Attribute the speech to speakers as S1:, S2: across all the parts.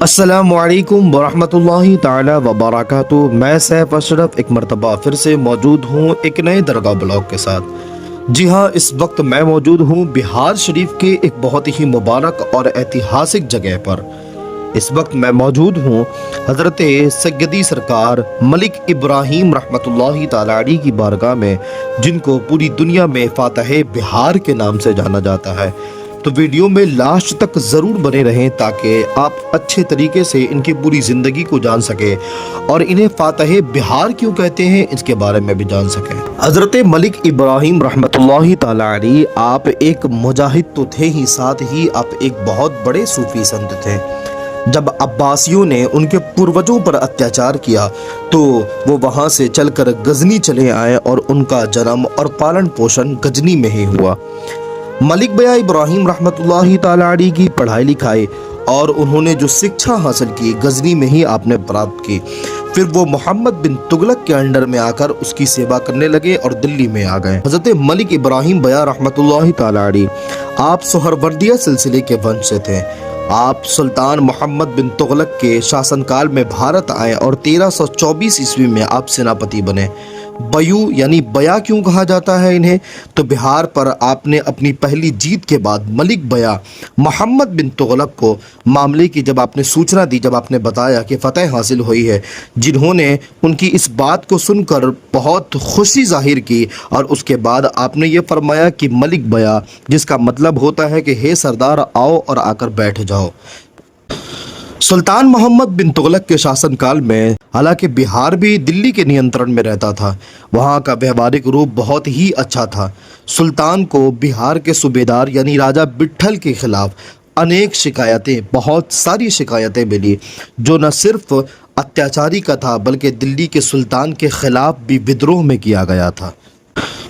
S1: अस्सलामुअलैकुम वरहमतुल्लाहि ताला वबरकातुहू। मैं सैफ अशरफ एक मरतबा फिर से मौजूद हूँ एक नए दरगाह ब्लॉग के साथ। जी हाँ, इस वक्त मैं मौजूद हूँ बिहार शरीफ के एक बहुत ही मुबारक और ऐतिहासिक जगह पर। इस वक्त मैं मौजूद हूँ हज़रत सैयदी सरकार मलिक इब्राहीम रहमतुल्लाहि ताला अलैह की बारगाह में, जिनको पूरी दुनिया में फातह बिहार के नाम से जाना जाता है। तो वीडियो में लास्ट तक ज़रूर बने रहें ताकि आप अच्छे तरीके से इनकी पूरी ज़िंदगी को जान सकें और इन्हें फातह बिहार क्यों कहते हैं इसके बारे में भी जान सकें। हज़रत मलिक इब्राहीम रहमतुल्लाहि ताला अलैह आप एक मुजाहिद तो थे ही, साथ ही आप एक बहुत बड़े सूफ़ी संत थे। जब अब्बासियों ने उनके पूर्वजों पर अत्याचार किया तो वो वहाँ से चलकर गजनी चले आए और उनका जन्म और पालन पोषण गजनी में ही हुआ। मलिक बया इब्राहीम रहमतुल्लाहि ताला अलैह की पढ़ाई लिखाई और उन्होंने जो शिक्षा हासिल की गजनी में ही आपने प्राप्त की। फिर वो मोहम्मद बिन तुगलक के अंडर में आकर उसकी सेवा करने लगे और दिल्ली में आ गए। हज़रत मलिक इब्राहीम बया रहमतुल्लाहि ताला अलैह आप सोहरवर्दिया सिलसिले के वंश से थे। आप सुल्तान मोहम्मद बिन तुगलक के शासनकाल में भारत आए और 1324 ईस्वी में आप सेनापति बने। बयू यानी बया क्यों कहा जाता है इन्हें, तो बिहार पर आपने अपनी पहली जीत के बाद मलिक बया मोहम्मद बिन तुगलक को मामले की जब आपने सूचना दी, जब आपने बताया कि फतह हासिल हुई है, जिन्होंने उनकी इस बात को सुनकर बहुत खुशी जाहिर की और उसके बाद आपने ये फरमाया कि मलिक बया, जिसका मतलब होता है कि हे सरदार आओ और आकर बैठ जाओ। सुल्तान मोहम्मद बिन तुगलक के शासनकाल में हालांकि बिहार भी दिल्ली के नियंत्रण में रहता था, वहाँ का व्यवहारिक रूप बहुत ही अच्छा था। सुल्तान को बिहार के सूबेदार यानी राजा बिट्ठल के खिलाफ अनेक शिकायतें, बहुत सारी शिकायतें मिली, जो न सिर्फ अत्याचारी का था बल्कि दिल्ली के सुल्तान के खिलाफ भी विद्रोह में किया गया था।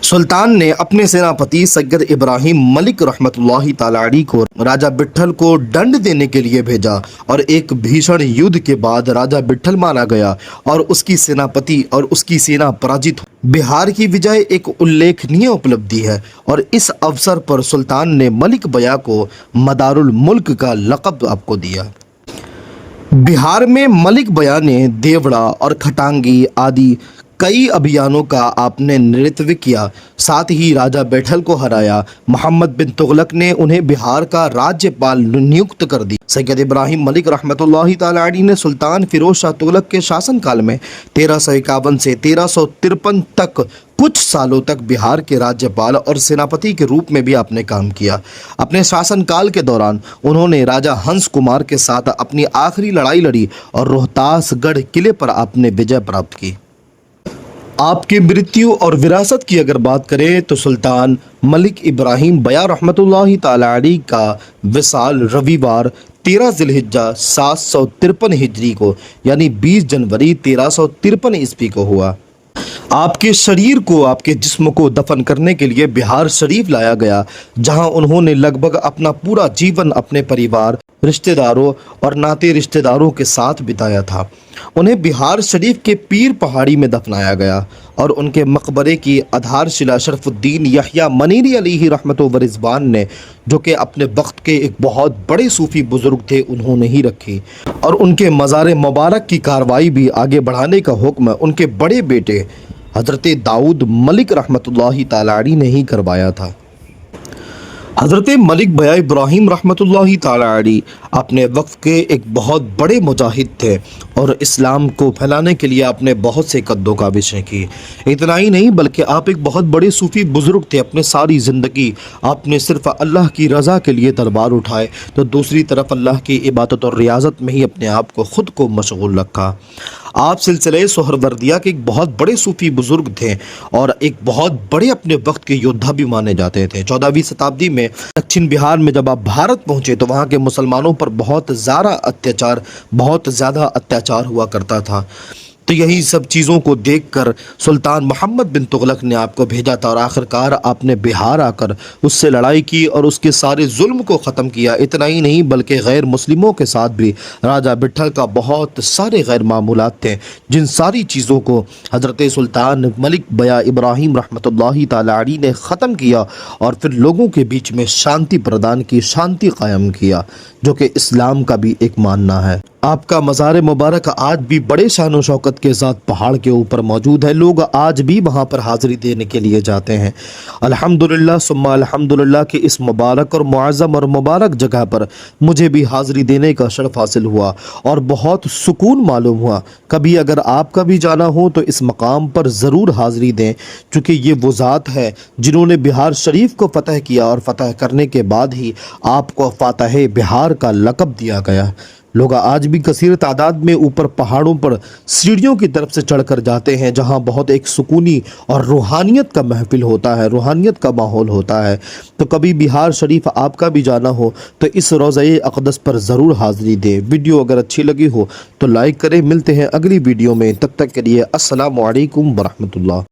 S1: सुल्तान ने अपने सेनापति सैयद इब्राहीम मलिक रहमतुल्लाहि ताला अलैह को राजा बिट्ठल को दंड देने के लिए भेजा और एक भीषण युद्ध के बाद राजा बिट्ठल मारा गया और उसकी सेनापति और उसकी सेना पराजित हुई। बिहार की विजय एक उल्लेखनीय उपलब्धि है और इस अवसर पर सुल्तान ने मलिक बया को मदारुल मुल्क का लक़ब आपको दिया। बिहार में मलिक बया ने देवड़ा और खटांगी आदि कई अभियानों का आपने नेतृत्व किया, साथ ही राजा बैठल को हराया। मोहम्मद बिन तुगलक ने उन्हें बिहार का राज्यपाल नियुक्त कर दी। सैयद इब्राहीम मलिक रहमतुल्लाहि ताला अलैह ने सुल्तान फिरोज शाह तुगलक के शासनकाल में 1351 से 1353 तक कुछ सालों तक बिहार के राज्यपाल और सेनापति के रूप में भी आपने काम किया। अपने शासनकाल के दौरान उन्होंने राजा हंस कुमार के साथ अपनी आखिरी लड़ाई लड़ी और रोहतासगढ़ किले पर आपने विजय प्राप्त की। आपकी मृत्यु और विरासत की अगर बात करें तो सुल्तान मलिक इब्राहीम बया रहमतुल्लाहि ताला अलैह का विसाल रविवार 13 ज़िलहिज्जा 753 हिजरी को यानी 20 जनवरी 1353 ईस्वी को हुआ। आपके शरीर को, आपके जिस्म को दफन करने के लिए बिहार शरीफ लाया गया, जहां उन्होंने लगभग अपना पूरा जीवन अपने परिवार, रिश्तेदारों और नाते रिश्तेदारों के साथ बिताया था। उन्हें बिहार शरीफ के पीर पहाड़ी में दफनाया गया और उनके मकबरे की आधारशिला शरफुद्दीन यहया मनीरी अलैहि रहमतु व रिज़वान ने, जो कि अपने वक्त के एक बहुत बड़े सूफ़ी बुज़ुर्ग थे, उन्होंने ही रखी और उनके मज़ार मुबारक की कार्रवाई भी आगे बढ़ाने का हुक्म उनके बड़े बेटे हज़रत दाऊद मलिक रहमतुल्लाहि ताला अलैह ने ही करवाया था। हज़रत मलिक बया इब्राहीम रहमतुल्लाहि ताला अलैह अपने वक्त के एक बहुत बड़े मुजाहिद थे और इस्लाम को फैलाने के लिए आपने बहुत से कद्दों का विषय की। इतना ही नहीं बल्कि आप एक बहुत बड़े सूफ़ी बुज़ुर्ग थे। अपने सारी ज़िंदगी आपने सिर्फ अल्लाह की रज़ा के लिए तलवार उठाए तो दूसरी तरफ अल्लाह की इबादत और रियाज़त में ही अपने आप को ख़ुद को मशगूल रखा। आप सिलसिले सोहरवर्दिया के एक बहुत बड़े सूफ़ी बुज़ुर्ग थे और एक बहुत बड़े अपने वक्त के योद्धा भी माने जाते थे। 14वीं शताब्दी में दक्षिण बिहार में जब आप भारत पहुँचे तो वहाँ के मुसलमानों पर बहुत ज़्यादा अत्याचार हुआ करता था। तो यही सब चीज़ों को देखकर सुल्तान मोहम्मद बिन तुगलक ने आपको भेजा था और आखिरकार आपने बिहार आकर उससे लड़ाई की और उसके सारे जुल्म को ख़त्म किया। इतना ही नहीं बल्कि गैर मुस्लिमों के साथ भी राजा बिट्ठल का बहुत सारे गैर मामूलात थे, जिन सारी चीज़ों को हज़रत सुल्तान मलिक बया इब्राहीम रहमतुल्लाहि ताला अलैह ने ख़त्म किया और फिर लोगों के बीच में शांति प्रदान की, शांति कायम किया, जो कि इस्लाम का भी एक मानना है। आपका मज़ार मुबारक आज भी बड़े शान और शौकत के साथ पहाड़ के ऊपर मौजूद है। लोग आज भी वहाँ पर हाज़िरी देने के लिए जाते हैं। अल्हम्दुलिल्लाह सुम्मा अल्हम्दुलिल्लाह कि इस मुबारक और मुअज़्ज़म और मुबारक जगह पर मुझे भी हाज़िरी देने का शर्फ हासिल हुआ और बहुत सुकून मालूम हुआ। कभी अगर आपका भी जाना हो तो इस मकाम पर ज़रूर हाज़िरी दें, चूँकि ये वो ज़ात है जिन्होंने बिहार शरीफ को फ़तह किया और फ़तह करने के बाद ही आपको फ़ातह बिहार का लक़ब दिया गया। लोग आज भी कसीर तादाद में ऊपर पहाड़ों पर सीढ़ियों की तरफ से चढ़कर जाते हैं, जहां बहुत एक सुकूनी और रूहानियत का महफिल होता है, रूहानियत का माहौल होता है। तो कभी बिहार शरीफ आपका भी जाना हो तो इस रोज़े अक़दस पर ज़रूर हाज़िरी दें। वीडियो अगर अच्छी लगी हो तो लाइक करें। मिलते हैं अगली वीडियो में, तब तक के लिए अस्सलामु अलैकुम वरहमतुल्लाह।